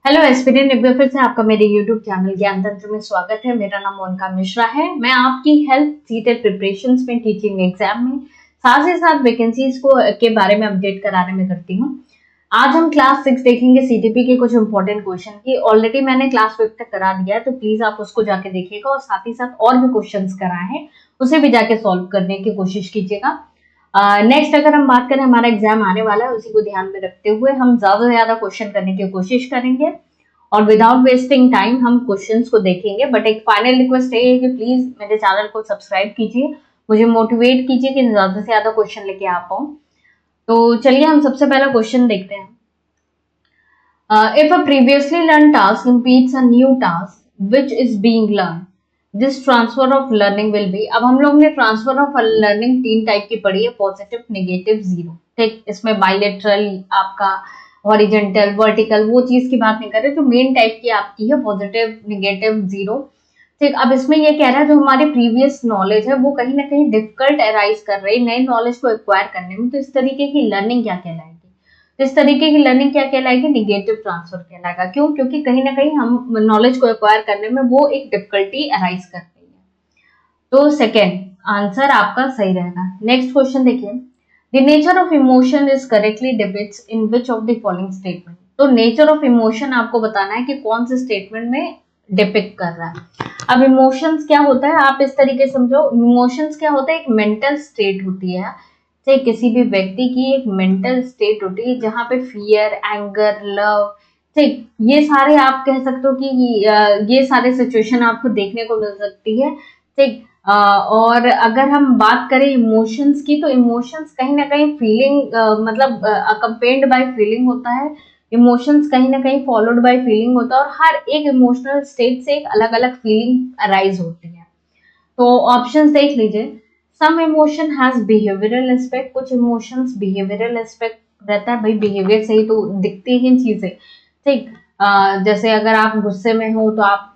Hello aspirant, एक बार फिर से आपका मेरे YouTube चैनल ज्ञान तंत्र में स्वागत है। मेरा नाम मोनिका मिश्रा है। मैं आपकी हेल्थ सीटेड प्रिपरेशंस में, टीचिंग एग्जाम में, साथ ही साथ वैकेंसीज को के बारे में अपडेट कराने में करती हूँ। आज हम क्लास 6 देखेंगे सीटीपी के कुछ इंपॉर्टेंट क्वेश्चन की। ऑलरेडी मैंने क्लास 5 तक करा दिया है, तो प्लीज आप उसको जाके देखिएगा और साथ ही साथ और भी क्वेश्चन कराए हैं उसे भी जाके सॉल्व करने की कोशिश कीजिएगा। नेक्स्ट अगर हम बात करें, हमारा एग्जाम आने वाला है, उसी को ध्यान में रखते हुए हम ज्यादा से ज्यादा क्वेश्चन करने की कोशिश करेंगे और विदाउट वेस्टिंग टाइम हम क्वेश्चंस को देखेंगे। बट एक फाइनल रिक्वेस्ट है कि प्लीज मेरे चैनल को सब्सक्राइब कीजिए, मुझे मोटिवेट कीजिए कि ज्यादा से ज्यादा क्वेश्चन लेके आ पाऊं। तो चलिए हम सबसे पहला क्वेश्चन देखते हैं। If a previously learned task impedes a new task which is being learned, this transfer of learning will be। अब हम लोग ने ट्रांसफर ऑफ लर्निंग 3 टाइप की पढ़ी है, पॉजिटिव, नेगेटिव, जीरो। ठीक, इसमें बायलेटरल, आपका हॉरिजेंटल, वर्टिकल, वो चीज की बात नहीं कर रहे। जो मेन टाइप की आपकी है पॉजिटिव, नेगेटिव, जीरो। ठीक, अब इसमें ये कह रहा है जो हमारी प्रीवियस नॉलेज है वो कहीं ना कहीं डिफिकल्ट अराइज कर रही है नई नॉलेज को एक्वायर करने में, तो इस तरीके की लर्निंग क्या कहलाएगी? तो इस तरीके की लर्निंग क्या कहलाएगी? निगेटिव ट्रांसफर कहलाएगा। क्यों? क्योंकि कहीं ना कहीं हम नॉलेज को एक्वायर करने में वो एक डिफिकल्टी अराइज कर रही है। तो सेकेंड आंसर आपका सही रहेगा। नेक्स्ट क्वेश्चन देखिए, the nature of emotion is correctly depicts in which of the following statement. तो नेचर ऑफ इमोशन आपको बताना है कि कौन से स्टेटमेंट में डिपिक्ट कर रहा है। अब इमोशंस क्या होता है, आप इस तरीके समझो, इमोशंस क्या होता है? एक मेंटल स्टेट होती है, चाहे किसी भी व्यक्ति की एक मेंटल स्टेट होती है जहाँ पे फियर, एंगर, लव, ठीक, ये सारे आप कह सकते हो कि ये सारे सिचुएशन आपको देखने को मिल सकती है। ठीक, और अगर हम बात करें इमोशंस की, तो इमोशंस कहीं ना कहीं फीलिंग, मतलब अकम्पेन्ड बाय फीलिंग होता है। इमोशंस कहीं ना कहीं फॉलोड बाय फीलिंग होता है, और हर एक इमोशनल स्टेट से एक अलग अलग फीलिंग अराइज होती है। तो ऑप्शंस देख लीजिए। सम इमोशन हैज बिहेवियरल एस्पेक्ट, कुछ इमोशंस बिहेवियरल एस्पेक्ट रहता है। भाई बिहेवियर से ही तो दिखती हैं चीजें। ठीक, जैसे अगर आप गुस्से में हो तो आप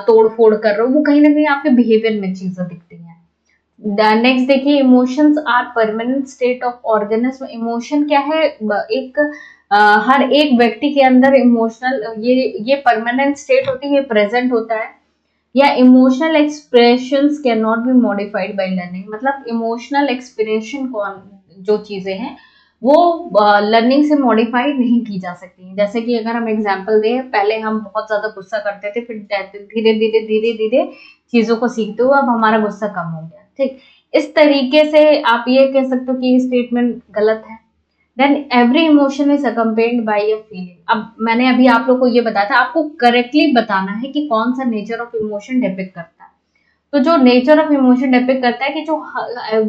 तोड़ फोड़ कर रहे हो, वो कहीं ना कहीं आपके बिहेवियर में चीजें दिखती हैं। नेक्स्ट देखिए, emotions are permanent state of organism. Emotion क्या है? एक हर एक व्यक्ति के अंदर इमोशनल ये परमानेंट स्टेट होती है, ये प्रेजेंट होता है। या emotional expressions can not be modified by learning, मतलब इमोशनल एक्सप्रेशन कौन जो चीजें हैं वो लर्निंग से मॉडिफाई नहीं की जा सकती। जैसे कि अगर हम एग्जांपल दें, पहले हम बहुत ज्यादा गुस्सा करते थे, फिर धीरे धीरे धीरे धीरे चीजों को सीखते हुए अब हमारा गुस्सा कम हो गया। ठीक, इस तरीके से आप ये कह सकते हो कि ये स्टेटमेंट गलत है। Then every emotion is accompanied by a feeling. अब मैंने अभी आप लोग को ये बताया था, आपको करेक्टली बताना है कि कौन सा नेचर ऑफ इमोशन डिपिक्ट करता है। तो जो नेचर ऑफ इमोशन डिपिक्ट करता है कि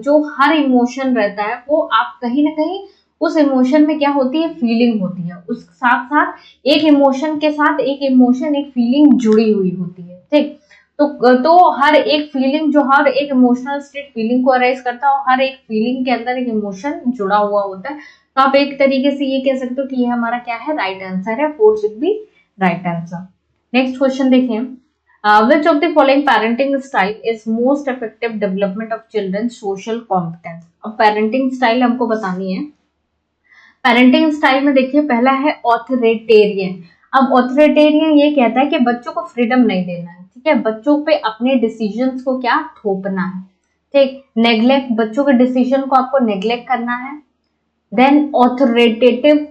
जो हर इमोशन रहता है वो आप कहीं ना कहीं उस इमोशन में क्या होती है? फीलिंग होती है। उस साथ साथ एक इमोशन के साथ एक इमोशन, एक फीलिंग जुड़ी हुई होती है। ठीक, तो हर एक फीलिंग, जो हर एक इमोशनल स्टेट फीलिंग को अराइज करता है, और हर एक फीलिंग के अंदर एक इमोशन जुड़ा हुआ होता है। तो आप एक तरीके से ये कह सकते हो कि ये हमारा क्या है? राइट आंसर है। 4 will be right answer. Next question देखिए, which of the following parenting style is most effective development of children's social competence। अब पेरेंटिंग स्टाइल हमको बतानी है। पेरेंटिंग स्टाइल में देखिए, पहला है ऑथोरिटेरियन। अब ऑथोरिटेरियन ये कहता है कि बच्चों को फ्रीडम नहीं देना है। ठीक है, बच्चों पे अपने डिसीजंस को क्या? थोपना है। ठीक, नेग्लेक्ट, बच्चों के डिसीजन को आपको नेग्लेक्ट करना है। देन ऑथोरिटेटिव,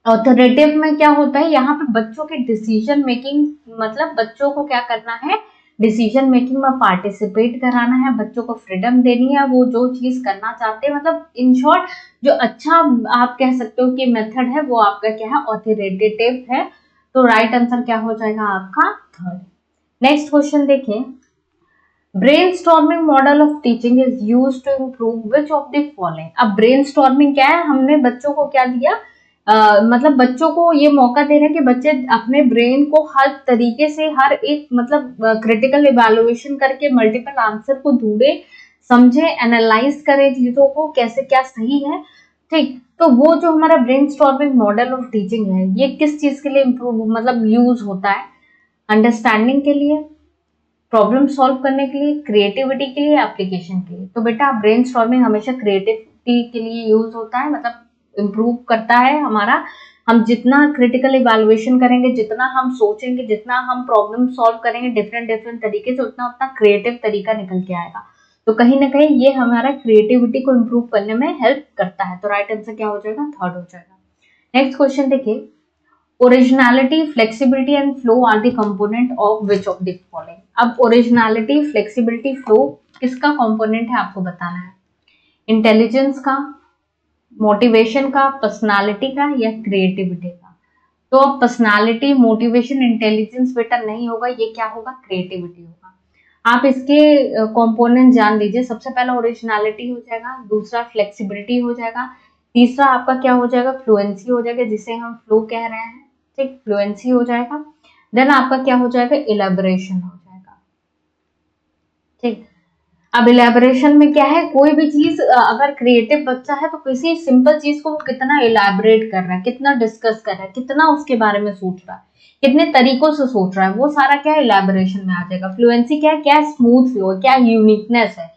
ऑथोरिटेटिव में क्या होता है? यहाँ पे बच्चों के डिसीजन मेकिंग, मतलब बच्चों को क्या करना है? डिसीजन मेकिंग में पार्टिसिपेट कराना है, बच्चों को फ्रीडम देनी है, वो जो चीज करना चाहते हैं। मतलब इन शॉर्ट जो अच्छा आप कह सकते हो कि मेथड है वो आपका क्या है? ऑथोरिटेटिव है। तो राइट आंसर क्या हो जाएगा आपका? थर्ड। नेक्स्ट क्वेश्चन देखिए, brainstorming model of teaching is used to improve which of the following. अब ब्रेनस्टॉर्मिंग क्या है? हमने बच्चों को क्या दिया? मतलब बच्चों को ये मौका दे रहे हैं कि बच्चे अपने ब्रेन को हर तरीके से, हर एक मतलब क्रिटिकल इवैल्यूएशन करके मल्टीपल आंसर को ढूंढे, समझे, एनालाइज करे चीजों को, कैसे क्या सही है। ठीक, तो वो जो हमारा ब्रेनस्टॉर्मिंग मॉडल ऑफ टीचिंग है, ये किस चीज के लिए इम्प्रूव मतलब यूज होता है? अंडरस्टैंडिंग के लिए, प्रॉब्लम सॉल्व करने के लिए, क्रिएटिविटी के लिए, एप्लीकेशन के लिए। तो बेटा ब्रेनस्टॉर्मिंग हमेशा क्रिएटिविटी के लिए यूज होता है, मतलब इम्प्रूव करता है हम जितना क्रिटिकल इवैल्यूएशन करेंगे, जितना हम सोचेंगे, जितना हम प्रॉब्लम सॉल्व करेंगे डिफरेंट डिफरेंट तरीके से, उतना उतना क्रिएटिव तरीका निकल के आएगा। तो कहीं ना कहीं ये हमारा क्रिएटिविटी को इम्प्रूव करने में हेल्प करता है। तो राइट आंसर क्या हो जाएगा? थर्ड हो जाएगा। नेक्स्ट क्वेश्चन देखिए, originality, flexibility and flow are the component of which of the following. अब ओरिजिनलिटी, फ्लेक्सिबिलिटी, फ्लो किसका कंपोनेंट है आपको बताना है। इंटेलिजेंस का, मोटिवेशन का, पर्सनालिटी का, या क्रिएटिविटी का। तो अब पर्सनालिटी, मोटिवेशन, इंटेलिजेंस बेटा नहीं होगा, ये क्या होगा? क्रिएटिविटी होगा। आप इसके कंपोनेंट जान लीजिए। सबसे पहला ओरिजिनलिटी हो जाएगा, दूसरा फ्लेक्सिबिलिटी हो जाएगा, तीसरा आपका क्या हो जाएगा? फ्लुएंसी हो जाएगा, जिसे हम फ्लो कह रहे हैं। ठीक, फ्लुएंसी हो जाएगा। देन आपका क्या हो जाएगा? इलेबोरेशन हो जाएगा। ठीक, अब इलेबोरेशन में क्या है, कोई भी चीज अगर क्रिएटिव बच्चा है तो किसी सिंपल चीज को वो कितना इलेबोरेट कर रहा है, कितना डिस्कस कर रहा है, कितना उसके बारे में सोच रहा है, कितने तरीकों से सोच रहा है, वो सारा क्या है? इलेबोरेशन में आ जाएगा। फ्लुएंसी क्या है? क्या स्मूथ फ्लो, क्या यूनिकनेस है।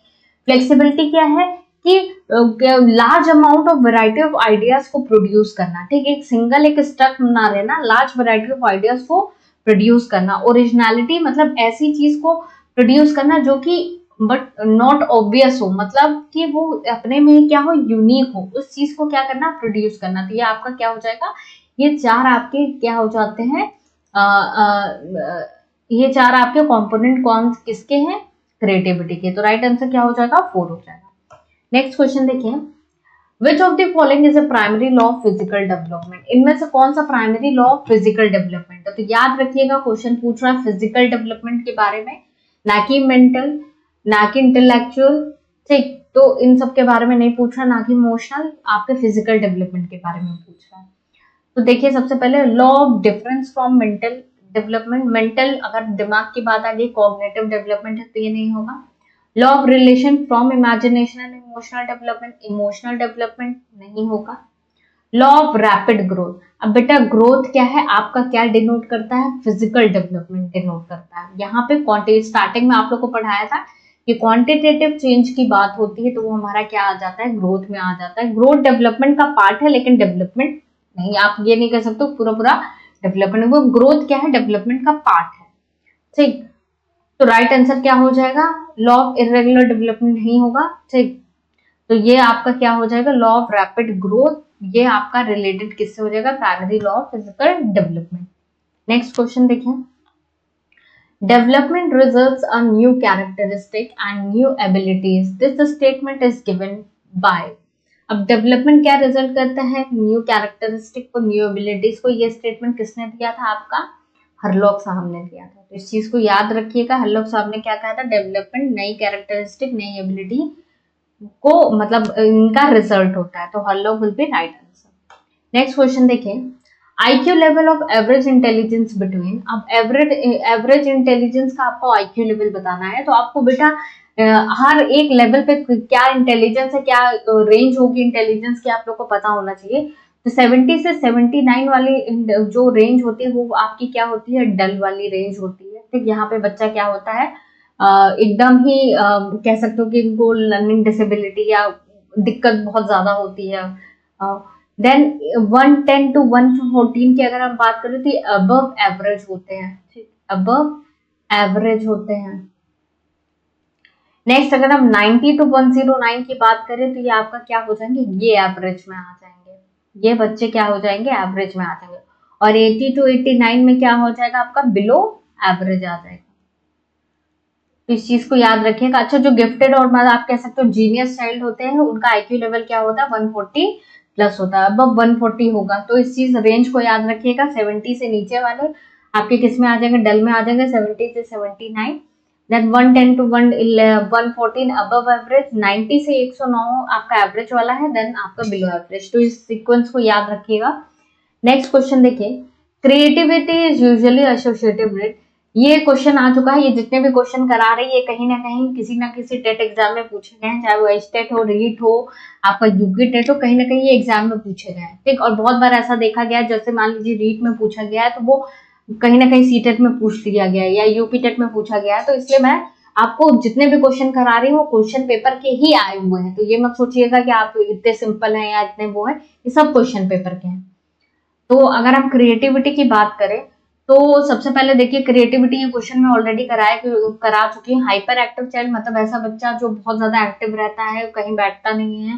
फ्लेक्सिबिलिटी क्या है? कि large amount of variety of ideas को प्रोड्यूस करना। ठीक, एक सिंगल एक स्ट्रक्ट बना रहे ना, लार्ज वैरायटी ऑफ आइडियाज को प्रोड्यूस करना। ओरिजिनलिटी मतलब ऐसी चीज को प्रोड्यूस करना जो कि बट नॉट ऑब्वियस हो, मतलब कि वो अपने में क्या हो? यूनिक हो, उस चीज को क्या करना? प्रोड्यूस करना। तो ये आपका क्या हो जाएगा? ये चार आपके क्या हो जाते हैं? ये चार आपके कंपोनेंट कौन किसके हैं? क्रिएटिविटी के। तो राइट आंसर क्या हो जाएगा? 4 हो जाएगा। नेक्स्ट क्वेश्चन देखिए, which of the following is a primary law of physical development. इनमें से कौन सा primary law of physical development है? तो याद रखिएगा, क्वेश्चन पूछ रहा है फिजिकल डेवलपमेंट के बारे में, ना कि मेंटल, ना कि इंटेलेक्चुअल। ठीक, तो इन सब के बारे में नहीं पूछ रहा, ना कि इमोशनल, आपके फिजिकल डेवलपमेंट के बारे में पूछ रहा है। तो देखिए, सबसे पहले law of difference from mental development. Mental अगर दिमाग की बात आ गई, कॉग्निटिव डेवलपमेंट है, तो ये नहीं होगा। Law of relation from imagination and emotional development, emotional development नहीं होगा। लॉ ऑफ रैपिड ग्रोथ, अब बेटा ग्रोथ क्या है आपका? क्या डिनोट करता है? फिजिकल डेवलपमेंट डिनोट करता है। यहाँ पे क्वांटिटी, स्टार्टिंग में आप लोग को पढ़ाया था कि क्वांटिटेटिव चेंज की बात होती है तो वो हमारा क्या आ जाता है? ग्रोथ में आ जाता है। ग्रोथ डेवलपमेंट का पार्ट है, लेकिन डेवलपमेंट नहीं। आप ये नहीं कह सकते पूरा पूरा डेवलपमेंट, वो ग्रोथ क्या है? डेवलपमेंट का पार्ट है। ठीक, तो राइट आंसर क्या हो जाएगा? लॉ ऑफ इरेगुलर डेवलपमेंट नहीं होगा। ठीक, तो ये आपका क्या हो जाएगा? Law of rapid growth. ये आपका रिलेटेड किससे हो जाएगा? Primary law of physical development. Next question देखिए, development results a new characteristic and new abilities, this statement is given by. अब डेवलपमेंट क्या रिजल्ट करता है? न्यू कैरेक्टरिस्टिक को, न्यू एबिलिटीज को। ये स्टेटमेंट किसने दिया था? आपका हरलॉक साहब ने दिया था। तो इस चीज को याद रखिएगा, हरलॉक साहब ने क्या कहा था? डेवलपमेंट नई कैरेक्टरिस्टिक, नई एबिलिटी को मतलब इनका रिजल्ट होता है। तो Hurlock will be right answer. Next question देखिए, IQ level of average intelligence between. अब एवरेज इंटेलिजेंस का आपको आईक्यू लेवल बताना है, तो आपको बेटा हर एक लेवल पे क्या इंटेलिजेंस है, क्या रेंज होगी इंटेलिजेंस की, आप लोग को पता होना चाहिए। तो 70 से 79 वाली जो रेंज होती है वो आपकी क्या होती है? डल वाली रेंज होती है। ठीक, यहाँ पे बच्चा क्या होता है? एकदम ही कह सकते हो कि इनको लर्निंग डिसेबिलिटी या दिक्कत बहुत ज्यादा होती है। देन 110 टू 114 की अगर हम बात करें तो अबव एवरेज होते हैं। ठीक, अबव एवरेज होते हैं। नेक्स्ट अगर हम 90 टू 109 की बात करें तो ये आपका क्या हो जाएंगे? ये एवरेज में आ जाएंगे। ये बच्चे क्या हो जाएंगे? एवरेज में आ जाएंगे। और 80 टू 89 में क्या हो जाएगा? आपका बिलो एवरेज आ जाएगा। तो इस चीज को याद रखिएगा। अच्छा, जो गिफ्टेड और मतलब आप कह सकते हो जीनियस चाइल्ड होते हैं, उनका आईक्यू लेवल क्या होता है? 140 प्लस होता है, अब 140 होगा। तो इस चीज रेंज को याद रखिएगा। 70 से नीचे वाले आपके किस में आ जाएंगे? डल में आ जाएंगे, 70 से 79। देन 110 टू 114 अबव एवरेज, 90 से 109 आपका एवरेज वाला है, देन आपका बिलो एवरेज। तो इस सीक्वेंस को याद रखिएगा। नेक्स्ट क्वेश्चन देखिए, creativity is usually associated with. ये क्वेश्चन आ चुका है, ये जितने भी क्वेश्चन करा रही है कहीं ना किसी टेट एग्जाम में पूछे गए हैं, चाहे वो एचटेट हो, रीट हो, आपका यूपी टेट हो, कहीं ना कहीं ये एग्जाम में पूछे गए हैं। ठीक, और बहुत बार ऐसा देखा गया है, जैसे मान लीजिए रीट में पूछा गया है तो वो कहीं ना कहीं सीटेट में पूछ लिया गया है या यूपी टेट में पूछा गया है। तो इसलिए मैं आपको जितने भी क्वेश्चन करा रही हूँ वो क्वेश्चन पेपर के ही आए हुए हैं। तो ये मत सोचिएगा कि आप इतने सिंपल हैं या इतने वो है, ये सब क्वेश्चन पेपर के हैं। तो अगर हम क्रिएटिविटी की बात करें तो सबसे पहले देखिए क्रिएटिविटी ये क्वेश्चन में ऑलरेडी करा चुकी हूँ। हाइपर एक्टिव चाइल्ड मतलब ऐसा बच्चा जो बहुत ज्यादा एक्टिव रहता है, कहीं बैठता नहीं है।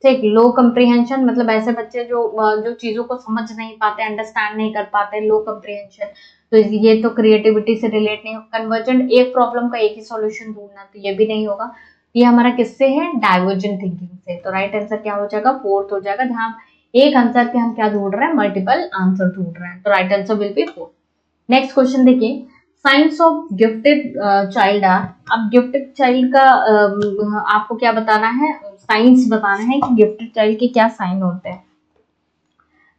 ठीक। लो कंप्रीहेंशन मतलब ऐसे बच्चे जो चीजों को समझ नहीं पाते, अंडरस्टैंड नहीं कर पाते, लो कंप्रीहेंशन। तो ये तो क्रिएटिविटी से रिलेट नहीं होगा। कन्वर्जेंट, एक प्रॉब्लम का एक ही सॉल्यूशन ढूंढना, तो ये भी नहीं होगा। ये हमारा किससे है? डाइवर्जेंट थिंकिंग से। तो राइट आंसर क्या हो जाएगा? फोर्थ हो जाएगा, जहां एक आंसर के हम क्या ढूंढ रहे हैं? मल्टीपल आंसर ढूंढ रहे हैं। तो right answer will be fourth. Next question देखिए, signs of gifted child are. अब गिफ्टेड चाइल्ड का आपको क्या बताना है? साइंस बताना है कि गिफ्टेड चाइल्ड के क्या साइन होते हैं।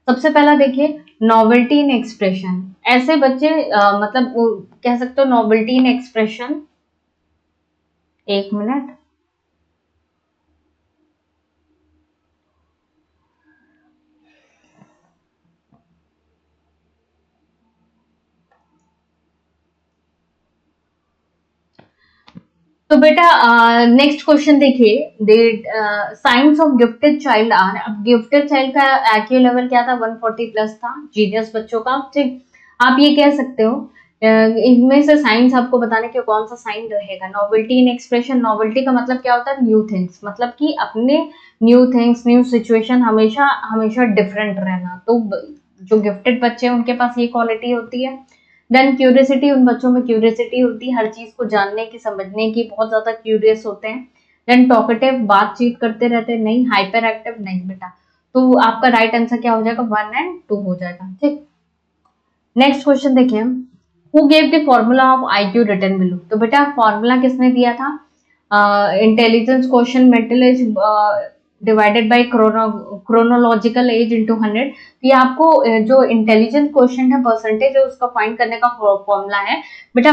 सबसे पहला देखिए, नॉवेल्टी इन एक्सप्रेशन। ऐसे बच्चे मतलब कह सकते हो नॉवेल्टी इन एक्सप्रेशन। एक मिनट। तो बेटा नेक्स्ट क्वेश्चन देखिए, signs of gifted child are. अब गिफ्टेड चाइल्ड का IQ लेवल क्या था? 140 प्लस था। जीनियस बच्चों का, ठीक। आप ये कह सकते हो इनमें से साइंस आपको बताने के कौन सा साइन रहेगा? Novelty in expression. नॉवेल्टी का मतलब क्या होता है? न्यू थिंग्स, मतलब कि अपने न्यू थिंग्स, न्यू सिचुएशन, हमेशा हमेशा डिफरेंट रहना। तो जो गिफ्टेड बच्चे हैं उनके पास ये क्वालिटी होती है। देन क्यूरियसिटी, उन बच्चों में क्यूरियसिटी होती है, हर चीज को जानने की, समझने की, बहुत ज्यादा क्यूरियस होते हैं। देन टॉकेटिव, बातचीत करते रहते हैं। नहीं। हाइपर एक्टिव नहीं बेटा। तो आपका राइट आंसर क्या हो जाएगा? 1 और 2 हो जाएगा, ठीक। नेक्स्ट क्वेश्चन देखिए, who gave the formula of IQ written below. तो बेटा फॉर्मूला किसने दिया था? Intelligence quotient mental age divided by chronological age into 100। तो ये आपको जो इंटेलिजेंस क्वेश्चन है, परसेंटेज है, उसका फाइंड करने का फॉर्मूला है। बेटा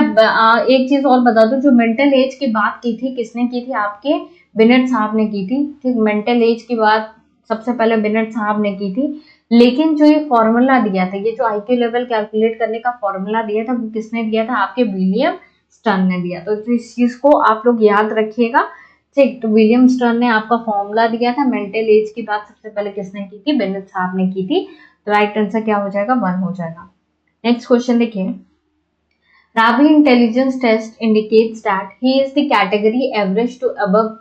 एक चीज और बता दूं, जो मेंटल एज की बात की थी किसने की थी? आपके बिनेट साहब ने की थी, ठीक। मेंटल एज की बात सबसे पहले बिनेट साहब ने की थी। लेकिन जो ये फॉर्मूला दिया था, ये जो IQ लेवल कैलकुलेट करने का फॉर्मूला दिया था, वो किसने दिया था? आपके विलियम स्टर्न ने दिया। तो इस चीज को आप लोग याद रखिएगा, ठीक। तो विलियम स्टर्न ने आपका फॉर्मूला दिया था। मेंटल एज की बात सबसे पहले किसने की थी? बेनेट साहब ने की थी। तो राइट आंसर क्या हो जाएगा? 1 हो जाएगा। नेक्स्ट क्वेश्चन देखिए, Ravi intelligence test indicates that he is the category average to above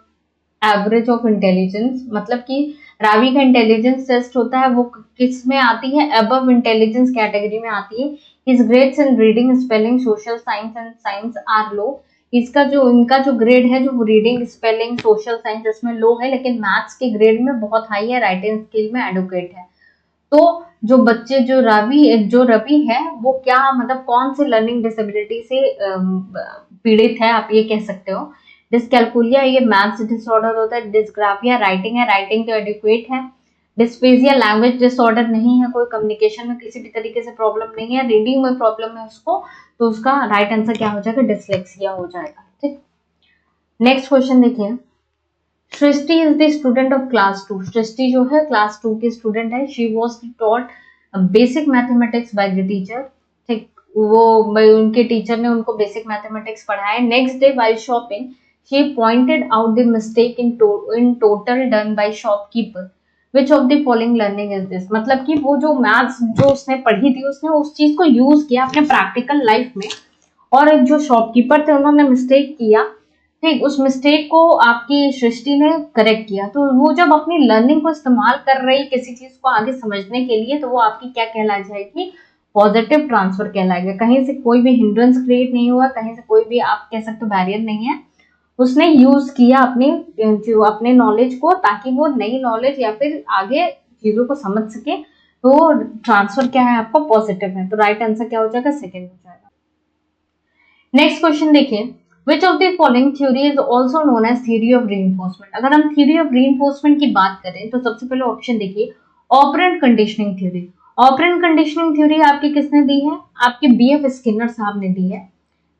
average of intelligence. मतलब कि रावी का इंटेलिजेंस टेस्ट होता है, वो किस में आती है? अबव इंटेलिजेंस कैटेगरी में आती है। His grades in reading, spelling, social science and science are low. इनका जो ग्रेड है, जो रीडिंग, स्पेलिंग, सोशल साइंस, इसमें लो है, लेकिन मैथ्स के ग्रेड में बहुत हाई है, राइटिंग स्किल में एडुकेट है। तो जो बच्चे जो रवि है, वो क्या मतलब कौन से लर्निंग डिसेबिलिटी से पीड़ित है, आप ये कह सकते हो। डिसकैलकुलिया, ये मैथ्स डिसऑर्डर होता है। डिस्ग्राफिया राइटिंग है, राइटिंग तो एडिक्वेट है। डिस्पेजिया लैंग्वेज डिसऑर्डर नहीं है, कोई कम्युनिकेशन में किसी भी तरीके से प्रॉब्लम नहीं है, रीडिंग में प्रॉब्लम है उसको। तो उसका राइट आंसर क्या हो जाएगा? डिसलेक्सिया हो जाएगा, ठीक। नेक्स्ट क्वेश्चन देखिए, Srishti is the student of class 2। Srishti जो है क्लास 2 की स्टूडेंट है। She was taught basic mathematics by the teacher, ठीक। वो उनके टीचर ने उनको बेसिक मैथमेटिक्स पढ़ाया। Next day by shopping she pointed out the mistake in total done by shopkeeper. Which of the following learning is this. मतलब कि वो जो मैथ्स जो उसने पढ़ी थी, उसने उस चीज को यूज किया अपने प्रैक्टिकल लाइफ में, और जो शॉपकीपर थे उन्होंने मिस्टेक किया, ठीक। उस मिस्टेक को आपकी सृष्टि ने करेक्ट किया। तो वो जब अपनी लर्निंग को इस्तेमाल कर रही किसी चीज को आगे समझने के लिए, तो वो आपकी क्या कहला जाएगी? पॉजिटिव ट्रांसफर कहलाएगा। कहीं से कोई भी हिंड्रेंस क्रिएट नहीं हुआ, कहीं से कोई भी आप कह सकते हो बैरियर नहीं है। उसने यूज किया अपने नॉलेज को, ताकि वो नई नॉलेज या फिर आगे चीजों को समझ सके। तो ट्रांसफर क्या है आपका? पॉजिटिव है। तो राइट आंसर क्या हो जाएगा? सेकेंड हो जाएगा। नेक्स्ट क्वेश्चन देखिए, which of the following theory is also known as theory of reinforcement. अगर हम थ्योरी ऑफ रीइंफोर्समेंट की बात करें तो सबसे पहले ऑप्शन देखिए, operant conditioning theory. Operant conditioning theory आपकी किसने दी है? आपके BF स्किनर साहब ने दी है।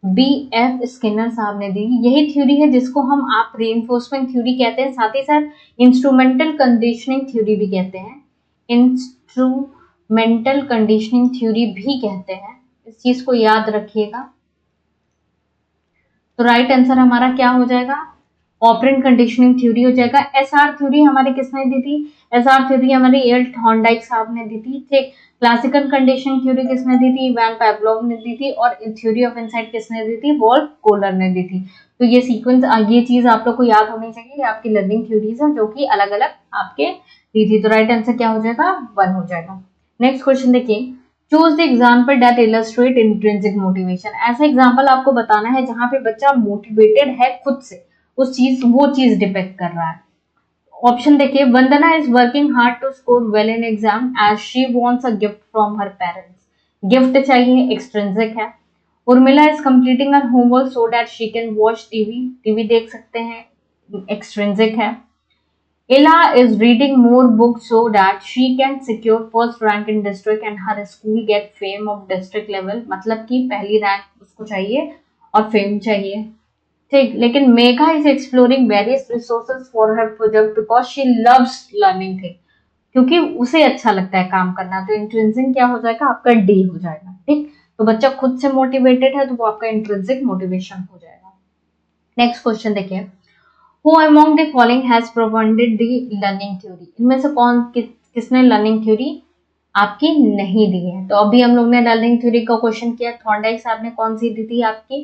BF स्किनर साहब ने दी। यही थ्योरी है जिसको हम आप रीइंफोर्समेंट थ्योरी कहते हैं, साथ ही साथ इंस्ट्रूमेंटल कंडीशनिंग थ्योरी भी कहते हैं। इंस्ट्रूमेंटल कंडीशनिंग थ्योरी भी कहते हैं, इस चीज को याद रखिएगा। तो राइट आंसर हमारा क्या हो जाएगा? ऑपरेंट कंडीशनिंग थ्योरी हो जाएगा। एसआर थ्योरी हमारे किसने दी थी? एसआर थ्योरी हमारे एल थॉर्नडाइक साहब ने दी थी। ठीक, क्लासिकल कंडीशनिंग थ्योरी किसने दी थी? वैन पावलोव ने दी थी। और थ्योरी ऑफ इनसाइट किसने दी थी? वॉल्फ कोहलर ने दी थी। तो ये सीक्वेंस, ये चीज आप लोग को याद होनी चाहिए, ये आपकी लर्निंग थ्योरीज है जो कि अलग अलग आपके दी थी। तो राइट आंसर क्या हो जाएगा? 1 हो जाएगा। नेक्स्ट क्वेश्चन देखिए, choose the example that illustrate intrinsic motivation. ऐसा एग्जाम्पल आपको बताना है जहां पे बच्चा मोटिवेटेड है खुद से, वो चीज डिपेक्ट कर रहा है। ऑप्शन देखिए, Vandana is working hard to score well in exam as she wants a gift from her parents. Gift चाहिए, एक्सट्रिंसिक है। Urmila is completing her homework so that she can watch TV, TV देख सकते हैं, extrinsic है। Ella is reading more books so that she can secure first rank in district and her school get fame of district level। मतलब कि पहली rank उसको चाहिए और फेम चाहिए। ठीक, लेकिन Megha is exploring various resources for her project because she loves learning thing, क्योंकि उसे अच्छा लगता है काम करना। तो इंट्रिंसिक क्या हो जाएगा? आपका डी हो जाएगा। ठीक, तो बच्चा खुद से मोटिवेटेड है तो वो आपका इंट्रिंसिक मोटिवेशन हो जाएगा। नेक्स्ट क्वेश्चन देखिए, Who among the following has provided the learning theory? इनमें से किसने लर्निंग थ्योरी आपकी नहीं दी है? तो अभी हम लोग ने लर्निंग थ्योरी का क्वेश्चन किया, थॉर्नडाइक साहब ने कौन सी दी थी आपकी?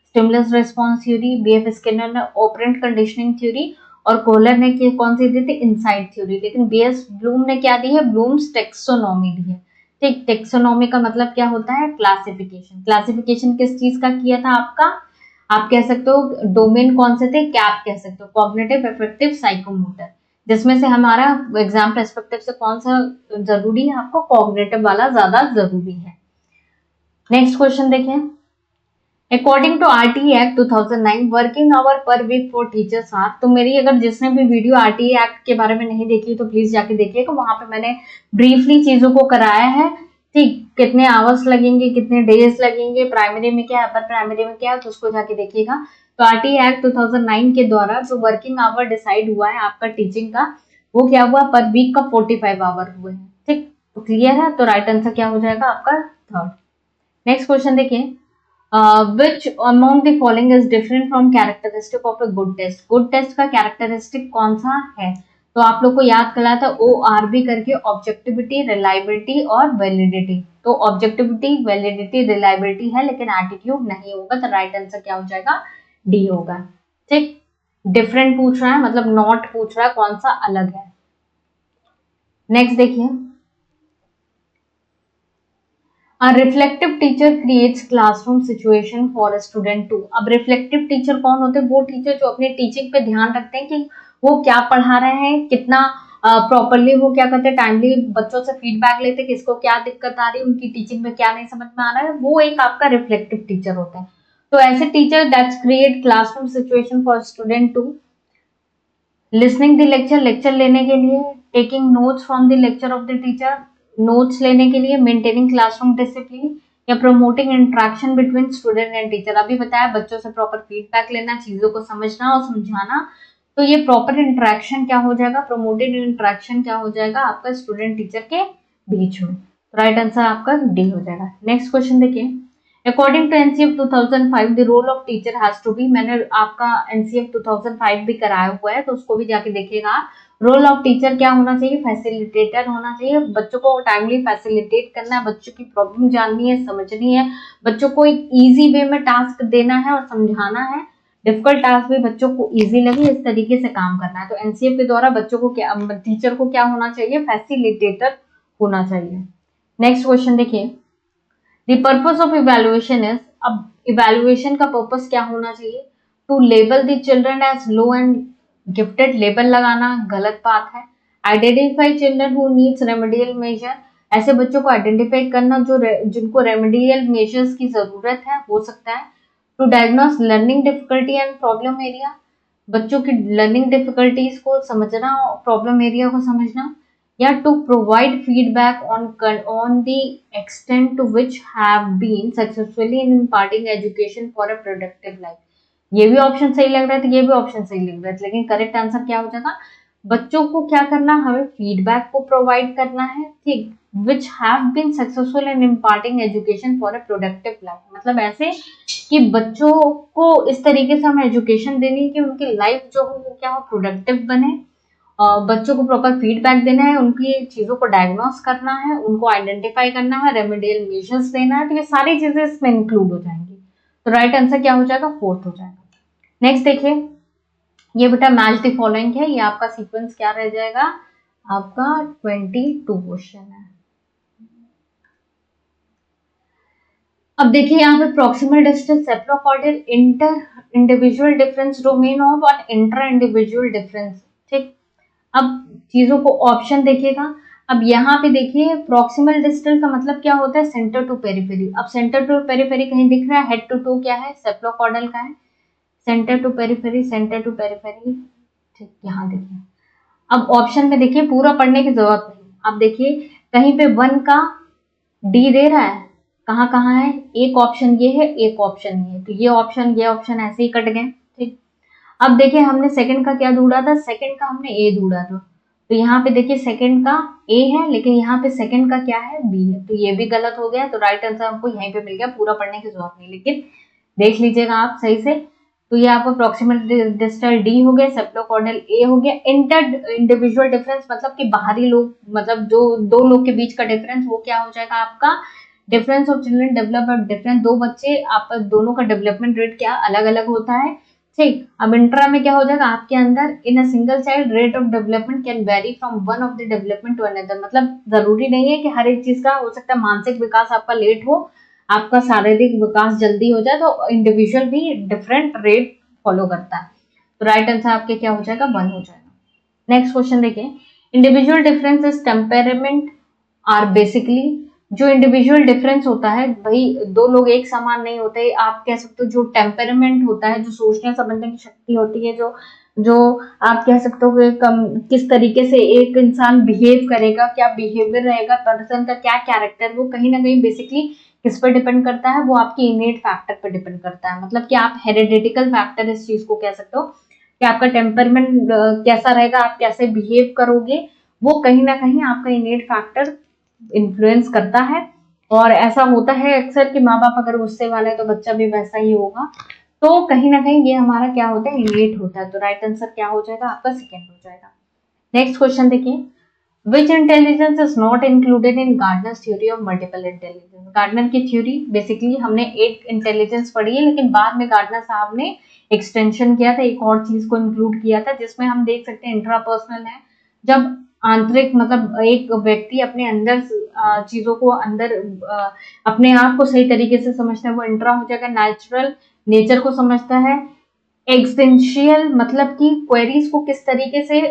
Stimulus response theory. BF Skinner ने ऑपरेंट कंडीशनिंग थ्योरी। और कोहलर ने कौन सी दी थी? Insight theory. लेकिन बीएस ब्लूम ने क्या दी है? ब्लूम्स टेक्सोनॉमी दी है। ठीक, टेक्सोनॉमी का मतलब क्या होता है? क्लासिफिकेशन। क्लासिफिकेशन किस चीज का किया था आपका? आप कह सकते हो डोमेन कौन से थे? कैप कह सकते हो, कॉग्निटिव, अफेक्टिव, साइकोमोटर। जिसमें से हमारा एग्जाम पर्सपेक्टिव से कौन सा जरूरी है? आपको कॉग्निटिव वाला ज्यादा जरूरी है। नेक्स्ट क्वेश्चन देखें, according to RTE act 2009 working hour per week for teachers are. तो मेरी अगर जिसने भी वीडियो आरटीई एक्ट के बारे में नहीं देखी तो प्लीज जाके देखिएगा, वहां पे मैंने ब्रीफली चीजों को कराया है। ठीक, कितने आवर्स लगेंगे, कितने डेज लगेंगे, प्राइमरी में क्या है, अपर प्राइमरी में क्या है, तो उसको जाके देखिएगा। तो आरटीई एक्ट 2009 के द्वारा जो वर्किंग आवर डिसाइड हुआ है आपका टीचिंग का, वो क्या हुआ? पर वीक का 45 आवर हुए हैं। ठीक, तो क्लियर है? तो राइट आंसर क्या हो जाएगा आपका? थर्ड। नेक्स्ट क्वेश्चन देखिए, which among the following is different from characteristic of a good test? Good test का कैरेक्टरिस्टिक कौन सा है? तो आप लोग को याद कराया था ORB करके, ऑब्जेक्टिविटी, रिलायबिलिटी और वैलिडिटी। तो ऑब्जेक्टिविटी, वैलिडिटी, रिलायबिलिटी है, लेकिन एटीट्यूड नहीं होगा। तो राइट आंसर क्या हो जाएगा? डी होगा। ठीक, डिफरेंट पूछ रहा है मतलब नॉट पूछ रहा है, कौन सा अलग है। नेक्स्ट देखिए, A reflective teacher creates classroom situation for a student too। अब रिफ्लेक्टिव टीचर कौन होते हैं? वो टीचर जो अपने टीचिंग पे ध्यान रखते हैं कि वो क्या पढ़ा रहे हैं, कितना प्रॉपरली वो क्या करते हैं, टाइमली बच्चों से फीडबैक लेते हैं, किसको क्या दिक्कत आ रही है, उनकी टीचिंग में क्या नहीं समझ में आ रहा है, वो एक आपका रिफ्लेक्टिव टीचर होता है। तो ऐसे teacher that's create classroom situation for student to listening the lecture, lecture लेने के लिए, taking notes from the lecture of the teacher, notes लेने के लिए, मेंटेनिंग क्लासरूम डिसिप्लिन, या promoting interaction between student and teacher. अभी बताया बच्चों से प्रॉपर फीडबैक लेना, चीजों को समझना और समझाना। तो ये प्रॉपर इंटरेक्शन क्या हो जाएगा? प्रमोटेड इंटरेक्शन क्या हो जाएगा आपका? स्टूडेंट टीचर के बीच में। राइट आंसर आपका डी हो जाएगा। नेक्स्ट क्वेश्चन देखिए, according to NCF 2005 the role of teacher has to be. मैंने आपका एनसीएफ 2005 भी कराया हुआ है, तो उसको भी जाके देखिएगा। रोल ऑफ टीचर क्या होना चाहिए? फैसिलिटेटर होना चाहिए। बच्चों को टाइमली फैसिलिटेट करना है, बच्चों की प्रॉब्लम जाननी है, समझनी है, बच्चों को एक इजी वे में टास्क देना है और समझाना है। डिफिकल्ट टास्क भी बच्चों को इजी लगे, इस तरीके से काम करना है। तो एनसीएफ के द्वारा बच्चों को क्या, टीचर को क्या होना चाहिए? फैसिलिटेटर होना चाहिए। नेक्स्ट क्वेश्चन देखिए, the purpose of evaluation is. अब इवेल्युएशन का पर्पस क्या होना चाहिए? To label the children as low and gifted. Label लगाना गलत बात है। Identify children who needs remedial measure. ऐसे बच्चों को आइडेंटिफाई करना जिनको रेमेडियल मेजर्स की जरूरत है, हो सकता है। To diagnose learning difficulty and problem area. बच्चों की लर्निंग डिफिकल्टीज को समझना और प्रॉब्लम एरिया को समझना। या to provide feedback on the extent to which have been successfully in imparting education for a productive life. ये भी ऑप्शन सही लग रहा था, ये भी ऑप्शन सही लग रहा था, लेकिन करेक्ट आंसर क्या हो जाएगा? बच्चों को क्या करना? हमें फीडबैक को प्रोवाइड करना है। ठीक, which have been successful in imparting education for a productive life। मतलब ऐसे कि बच्चों को इस तरीके से हमें एजुकेशन देनी है कि उनकी लाइफ जो हो वो क्या हो, प्रोडक्टिव बने। बच्चों को प्रॉपर फीडबैक देना है, उनकी चीजों को डायग्नोस करना है, उनको आइडेंटिफाई करना है, रेमेडियल मेजर्स देना है। तो ये सारी चीजें इसमें इंक्लूड हो जाएंगी। तो राइट आंसर क्या हो जाएगा, फोर्थ हो जाएगा। नेक्स्ट देखिए, ये बेटा मैच द फॉलोइंग है, ये आपका सीक्वेंस क्या रह जाएगा, आपका 22 क्वेश्चन है। अब देखिए यहाँ पे proximal distance, cephalocaudal, inter individual difference, domain of और इंट्रा इंडिविजुअल डिफरेंस। ठीक, अब चीजों को ऑप्शन देखिएगा। अब यहाँ पे देखिए प्रॉक्सिमल डिस्टेंस का मतलब क्या होता है, सेंटर टू पेरिफेरी। अब सेंटर टू पेरिफेरी कहीं दिख रहा है, हेड टू टू क्या है, सेप्रोकॉर्डल का है। Centre to periphery, centre to periphery, ठीक, यहाँ देखिए। अब ऑप्शन में देखिए, पूरा पढ़ने की जरूरत नहीं। अब देखिए कहीं पे 1 का डी दे रहा है, कहाँ कहाँ है, एक ऑप्शन ये है, एक ऑप्शन ये है, तो ये ऑप्शन ऐसे ही कट गए। ठीक, अब देखिए हमने सेकंड का क्या ढूंढा था, सेकंड का हमने ए ढूंढा था, तो यहाँ पे देखिए सेकंड का ए है, लेकिन यहाँ पे सेकंड का क्या है, बी है, तो ये भी गलत हो गया। तो राइट आंसर हमको यहीं पे मिल गया, पूरा पढ़ने की जरूरत नहीं, लेकिन देख लीजिएगा आप सही से। तो ये आपको प्रॉक्सिमल डिस्टल डी हो गया, सेप्रोकॉर्डियल ए हो गया। इंटर इंडिविजुअल डिफरेंस मतलब कि बाहरी लोग, मतलब जो दो लोग के बीच का डिफरेंस, वो क्या हो जाएगा आपका, difference of children develop different, दो बच्चे आपस दोनों का डेवलपमेंट रेट क्या अलग अलग होता है। ठीक, अब इंट्रा में क्या हो जाएगा, आपके अंदर in a single child rate of development can vary from one of the development to another. मतलब जरूरी नहीं है कि हर एक चीज का हो सकता है, मानसिक विकास आपका लेट हो, आपका शारीरिक विकास जल्दी हो जाए, तो इंडिविजुअल भी डिफरेंट रेट फॉलो करता है। तो राइट आंसर आपके क्या हो जाएगा, 1 हो जाएगा। नेक्स्ट क्वेश्चन देखिए, individual differences temperament are basically, जो इंडिविजुअल डिफरेंस होता है भाई, दो लोग एक समान नहीं होते। आप कह सकते हो जो टेम्परामेंट होता है, जो सोचने समझने की शक्ति होती है, जो जो आप कह सकते हो कि किस तरीके से एक इंसान बिहेव करेगा, क्या बिहेवियर रहेगा, पर्सन का क्या कैरेक्टर, वो कहीं ना कहीं बेसिकली किस पर डिपेंड करता है, वो आपकी इनेट फैक्टर पर डिपेंड करता है। मतलब कि आप हेरिडिटिकल फैक्टर इस चीज को कह सकते हो कि आपका टेम्परमेंट कैसा रहेगा, आप कैसे बिहेव करोगे, वो कहीं ना कहीं आपका इनेट फैक्टर इन्फ्लुएंस करता है। और ऐसा होता है अक्सर कि माँ बाप अगर गुस्से वाले हैं तो बच्चा भी वैसा ही होगा। तो कहीं ना कहीं ये हमारा क्या होता है, इनेट होता है। तो राइट आंसर क्या हो जाएगा आपका, सेकेंड हो जाएगा। नेक्स्ट क्वेश्चन देखिए, Which intelligence is not included in Gardner's theory of multiple intelligence? Gardner की थ्योरी बेसिकली हमने एक इंटेलिजेंस पढ़ी है, लेकिन बाद में गार्डनर साहब ने एक्सटेंशन किया था, एक और चीज को इंक्लूड किया था, जिसमें हम देख सकते हैं इंट्रापर्सनल है। जब आंतरिक मतलब एक व्यक्ति अपने अंदर चीजों को अंदर अपने आप को सही तरीके से समझता है, वो इंट्रा हो जाएगा। नेचुरल नेचर को समझता है। एग्जिस्टेंशियल मतलब कि क्वेरीज को किस तरीके से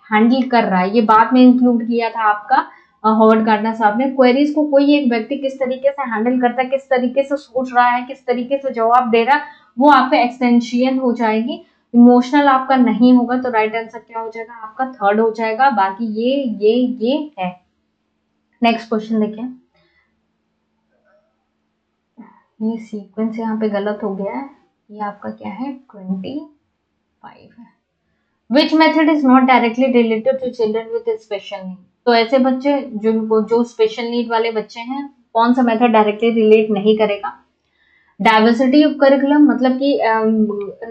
हैंडल कर रहा है, ये बाद में इंक्लूड किया था आपका हॉवर्ड गार्डनर साहब ने। क्वेरीज को कोई एक व्यक्ति किस तरीके से हैंडल करता है, किस तरीके से सोच रहा है, किस तरीके से जवाब दे रहा है, वो आपका एक्सटेंशियल हो जाएगी। इमोशनल आपका नहीं होगा। तो राइट आंसर क्या हो जाएगा आपका, थर्ड हो जाएगा। बाकी ये है। नेक्स्ट क्वेश्चन देखिए, ये सीक्वेंस यहाँ पे गलत हो गया है, ये आपका क्या है 25 है। Which method is not directly related to children with special need? तो ऐसे बच्चे जिनको जो स्पेशल नीड वाले बच्चे हैं, कौन सा मेथड डायरेक्टली रिलेट नहीं करेगा। डाइवर्सिटी ऑफ करिकुलम मतलब कि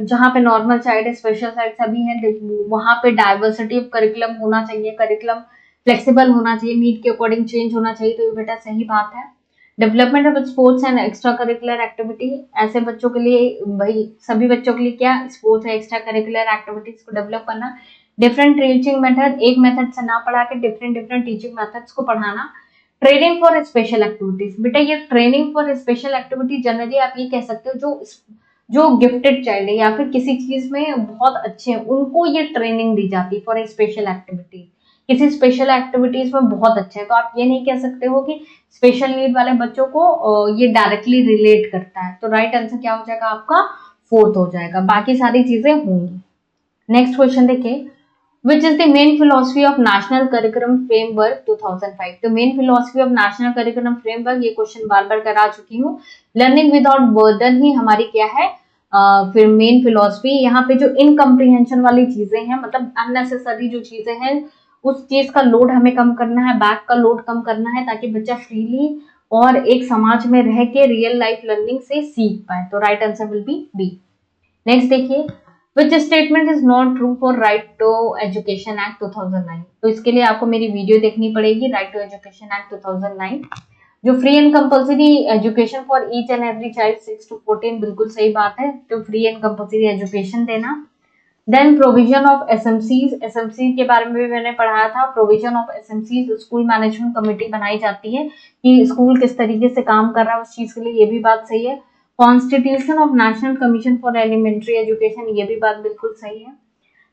जहाँ पे नॉर्मल साइड स्पेशल साइड सभी है, वहां पे डाइवर्सिटी ऑफ करिकुलम होना चाहिए, करिकुलम फ्लेक्सिबल होना चाहिए, नीड के अकॉर्डिंग चेंज होना चाहिए। तो ये बेटा सही बात है। Development of sports and extra curricular activity, ऐसे बच्चों के लिए भाई सभी बच्चों के लिए क्या स्पोर्ट्स है, एक्स्ट्रा करिकुलर एक्टिविटीज को डेवलप करना। डिफरेंट टीचिंग मेथड, एक मेथड से ना पढ़ा के डिफरेंट टीचिंग मेथड्स को पढ़ाना। ट्रेनिंग फॉर स्पेशल एक्टिविटीज, बेटा ये training for special activity generally आप ये कह सकते हो जो गिफ्टेड चाइल्ड है या फिर किसी चीज में बहुत अच्छे हैं, उनको ये ट्रेनिंग दी जाती है फॉर स्पेशल एक्टिविटीज। किसी स्पेशल एक्टिविटीज में बहुत अच्छे हैं, तो आप ये नहीं कह सकते हो कि स्पेशल नीड वाले बच्चों को ये डायरेक्टली रिलेट करता है। तो राइट आंसर क्या हो जाएगा आपका, फोर्थ हो जाएगा। बाकी सारी चीजें होंगी। नेक्स्ट क्वेश्चन देखिए, which is the main philosophy of national curriculum framework 2005? तो main philosophy of national curriculum framework, ये क्वेश्चन बार बार करा चुकी हूँ। लर्निंग विदाउट बर्डन ही हमारी क्या है फिर मेन फिलोसफी। यहाँ पे जो इनकम्प्रीहेंशन वाली चीजें हैं, मतलब अननेसेसरी जो चीजें हैं उस चीज का लोड हमें कम करना है, बैक का लोड कम करना है, ताकि बच्चा फ्रीली और एक समाज में रह के रियल लाइफ लर्निंग से सीख पाए। तो right answer will be B. Next देखिए, which statement is not true for right to education act 2009। तो इसके लिए आपको मेरी वीडियो देखनी पड़ेगी, राइट टू एजुकेशन एक्ट 2009, जो free and compulsory education for each and every child 6 to 14, बिल्कुल सही बात है, तो फ्री एंड कंपल्सरी एजुकेशन देना। Then provision of SMCs, SMC के बारे में भी मैंने पढ़ाया था। Provision of SMCs, school management committee बनाई जाती है कि स्कूल किस तरीके से काम कर रहा है उस चीज के लिए, ये भी बात सही है। Constitution of national commission for elementary education, ये भी बात बिल्कुल सही है।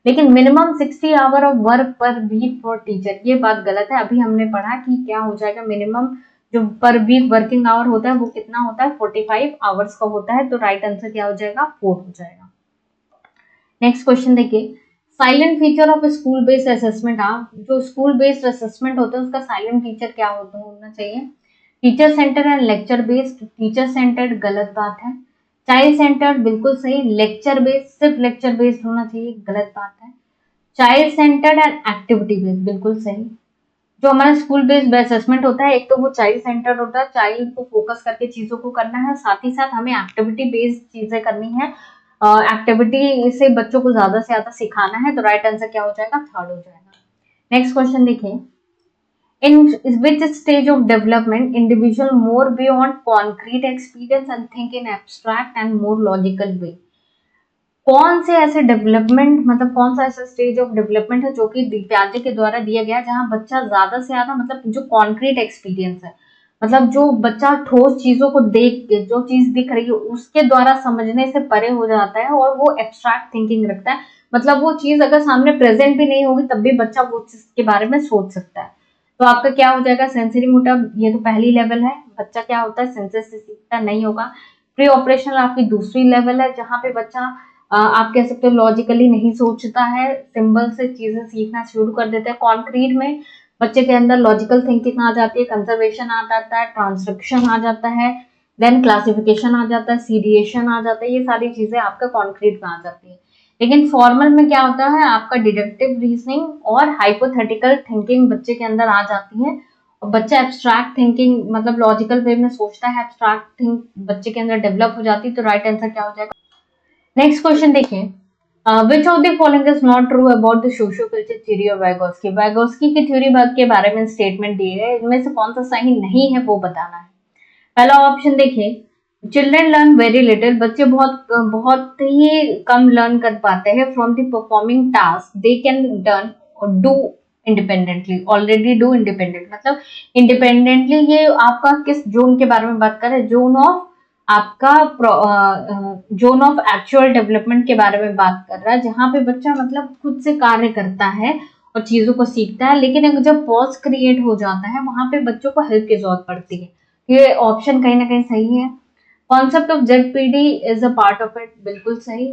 लेकिन minimum 60 hour of work per week for teacher, ये बात गलत है। अभी हमने पढ़ा कि क्या हो जाएगा, मिनिमम जो पर वीक वर्किंग आवर होता है वो कितना होता है, 45 आवर्स का होता है। तो राइट आंसर क्या हो जाएगा, 4 हो जाएगा। नेक्स्ट क्वेश्चन देखिए, silent feature of school based assessment. आप जो स्कूल बेस्ड असेसमेंट होता है उसका साइलेंट फीचर क्या होना चाहिए, teacher centre and lecture based. Teacher centred गलत बात है। चाइल्ड सेंटर्ड बिल्कुल सही। लेक्चर बेस्ड, सिर्फ लेक्चर बेस्ड होना चाहिए, गलत बात है। Child centred and activity based, बिल्कुल सही। जो हमारा स्कूल बेस्ड असेसमेंट होता है, एक तो वो चाइल्ड सेंटर होता है, चाइल्ड को फोकस करके चीजों को करना है, साथ ही साथ हमें एक्टिविटी बेस्ड चीजें करनी है। एक्टिविटी से बच्चों को ज्यादा से ज्यादा सिखाना है। तो राइट आंसर क्या हो जाएगा, 3rd हो जाएगा। नेक्स्ट क्वेश्चन देखिए, in which stage of development individual more beyond concrete experience and think in abstract and more logical way. कौन से ऐसे डेवलपमेंट, मतलब कौन सा ऐसा स्टेज ऑफ डेवलपमेंट है जो कि पियाजे के द्वारा दिया गया, जहां बच्चा ज्यादा से ज्यादा, मतलब जो कॉन्क्रीट एक्सपीरियंस है, मतलब जो बच्चा ठोस चीजों को देख के जो चीज दिख रही है उसके द्वारा समझने से परे हो जाता है और वो एब्स्ट्रैक्ट थिंकिंग रखता है। मतलब वो चीज अगर सामने प्रेजेंट भी नहीं होगी तब भी बच्चा वो चीज के बारे में सोच सकता है। तो आपका क्या हो जाएगा, सेंसरी मोटर, ये तो पहली लेवल है, बच्चा क्या होता है सेंसेस से सीखता नहीं होगा। प्री ऑपरेशनल आपकी दूसरी लेवल है, जहां पे बच्चा आप कह सकते हो लॉजिकली नहीं सोचता है, सिंबल से चीजें सीखना शुरू कर देते हैं। कॉन्क्रीट में बच्चे के अंदर लॉजिकल थिंकिंग आ जाती है, कंजर्वेशन आ जाता है, ट्रांसक्रिप्शन आ जाता है, देन क्लासिफिकेशन आ जाता है, सीडिएशन आ जाता है, ये सारी चीजें आपका कॉन्क्रीट में आ जाती है। लेकिन फॉर्मल में क्या होता है, आपका डिडक्टिव रीजनिंग और हाइपोथेटिकल थिंकिंग बच्चे के अंदर आ जाती है, और बच्चा एब्स्ट्रैक्ट थिंकिंग, मतलब लॉजिकल वे में सोचता है, एब्स्ट्रैक्ट थिंक बच्चे के अंदर डेवलप हो जाती है। तो राइट आंसर क्या हो जाएगा। नेक्स्ट क्वेश्चन देखिए, which of the following is not true about the socio culture theory of Vygotsky. Vygotsky की थ्योरी के बारे में स्टेटमेंट दी है, इनमें से कौन सा सही नहीं है वो बताना है। पहला ऑप्शन देखिए, चिल्ड्रन लर्न वेरी लिटिल, बच्चे बहुत बहुत ही कम लर्न कर पाते हैं from the performing task they can done और do independently, already do independent, मतलब इंडिपेंडेंटली। ये आपका किस जोन के बारे में बात कर रहे हैं, जोन ऑफ आपका जोन ऑफ एक्चुअल डेवलपमेंट के बारे में बात कर रहा है, जहां पे बच्चा मतलब खुद से कार्य करता है और चीजों को सीखता है। लेकिन अगर जब पॉज क्रिएट हो जाता है वहां पे बच्चों को हेल्प की जरूरत पड़ती है। ये ऑप्शन कहीं ना कहीं सही है। Concept of ZPD is a part of it, बिल्कुल सही।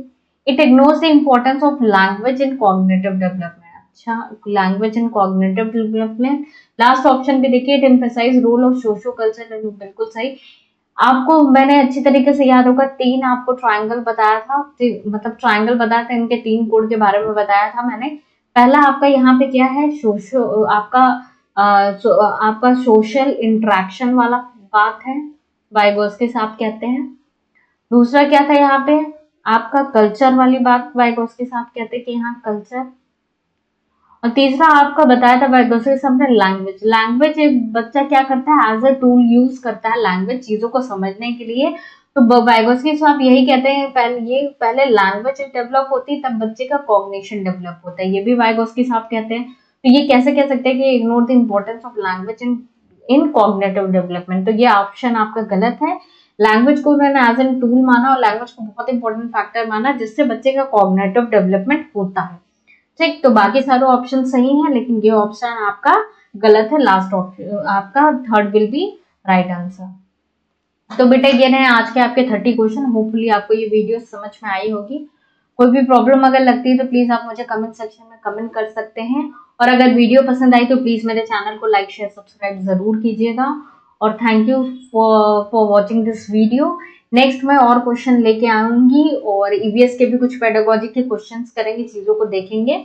It ignores the importance of language in cognitive development, अच्छा language in cognitive development. Last option पे देखिए, it emphasise role of socio culture, बिल्कुल सही। आपको मैंने अच्छी तरीके से याद होगा, 3 आपको ट्राइंगल बताया था, मतलब ट्राइंगल बताया था, इनके 3 कोड के बारे में बताया था मैंने। पहला आपका यहाँ पे क्या है, सोशो आपका आपका सोशल इंटरेक्शन वाला बात है, वाइगोस्की साहब कहते हैं। दूसरा क्या था यहाँ पे, आपका कल्चर वाली बात, वाइगोस्की साहब कहते हैं कि यहाँ कल्चर। और तीसरा आपका बताया था वाइगोस्की साहब ने लैंग्वेज। लैंग्वेज एक बच्चा क्या करता है, एज अ टूल यूज करता है लैंग्वेज चीजों को समझने के लिए। तो वाइगोस्की साहब यही कहते हैं, पहले लैंग्वेज डेवलप होती है तब बच्चे का कॉग्निशन डेवलप होता है, ये भी वाइगोस्की साहब कहते हैं। तो ये कैसे कह सकते हैं कि ignore the importance of language in cognitive development. तो ये ऑप्शन आपका गलत है। लैंग्वेज को मैंने एज एन टूल माना और लैंग्वेज को बहुत इंपॉर्टेंट फैक्टर माना जिससे बच्चे का कॉग्निटिव डेवलपमेंट होता है। ठीक, तो बाकी सारे ऑप्शन सही हैं, लेकिन ये ऑप्शन आपका गलत है। लास्ट ऑप्शन आपका 3rd will be right answer. तो बेटा ये रहे आज के आपके 30 क्वेश्चन। होपफुली आपको ये वीडियो समझ में आई होगी। कोई भी प्रॉब्लम अगर लगती है तो प्लीज आप मुझे कमेंट सेक्शन में कमेंट कर सकते हैं, और अगर वीडियो पसंद आई तो प्लीज मेरे चैनल को लाइक शेयर सब्सक्राइब जरूर कीजिएगा। और thank you for watching this video. Next मैं और क्वेश्चन लेके आऊंगी और ईवीएस के भी कुछ पेडागोजी के क्वेश्चंस करेंगे, चीजों को देखेंगे।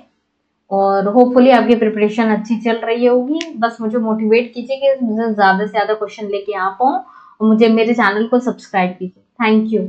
और होपफुली आपकी प्रिपरेशन अच्छी चल रही होगी। बस मुझे मोटिवेट कीजिए कि मुझे ज़्यादा से ज़्यादा क्वेश्चन लेके आ पाऊँ, और मुझे मेरे चैनल को सब्सक्राइब कीजिए। Thank you.